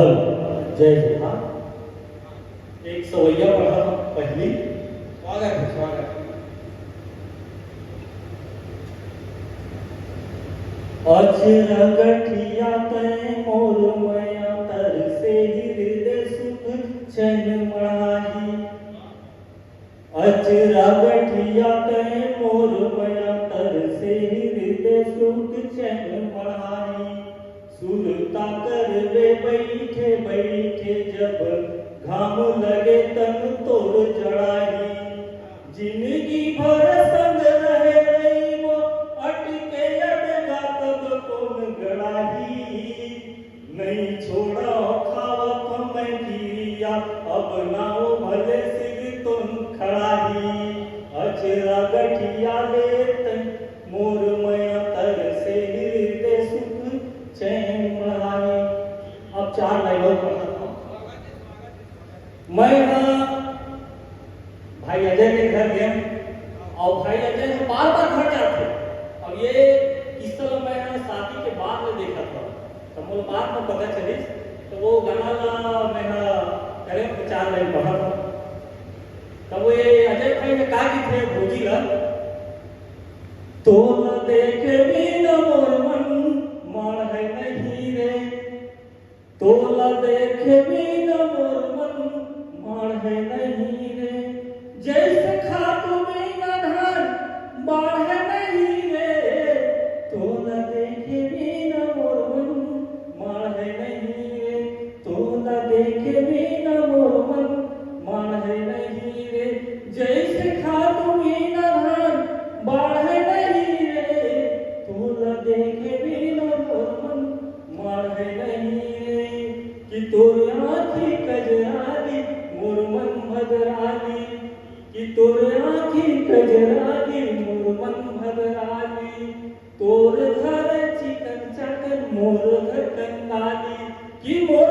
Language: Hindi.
जय जोहार। एक सवैया पढ़ा पहली। स्वागत है, स्वागत है। अजरा गठिया तय मोर मया तर से हृदय सुख चैन मढ़ाही। अजरा गठिया तय मोर मया तर से हृदय सुख चैन मढ़ाही। सुरता कर वे बैठे बैठे जब घाम लगे तन तोड़ जड़ाही। जिंदगी भर संग रहे रही वो अटके अटका तब कौन गड़ाही। नहीं छोड़ा खावत मैं किया अब नाओ भले सिर तुम खड़ाही। अजरा गठिया लेत मोर मया तर से हृदय सुख चैन मढ़ाही। अब 4 लाइनों पढ़ता हूँ। मैं भाई अजय के घर गया और भाई अजय से बार बार घर जाते। अब ये इस तरह मैं शादी के बाद में देखा था, तो मुझे बाद में पता चली। तो वो गाना मैं करे 4 लाइन पढ़ा था। तब वो ये अजय भाई ने कहा कि थे भोजी ला तो न देखे भी न मोर मन मान है नहीं रे। तो न देखे भी न मोर मन मान है नहीं रे। जैसे खातु में न धान बाढ़ है नहीं रे। तो न देखे भी न मोर मन मान है नहीं रे। तो न देखे भी न मोर मन मान है नहीं रे। जैसे खातु में न धान बाढ़ है नहीं रे। तो न देखे भी न मोर मन मान है नहीं रे। कि तोर आँखी कजराली मोर मन भदराली। कि तोर आँखी कजराली मोर मन भदराली। तोर घर चिकन चकन मोर घर कंगाली। कि मोर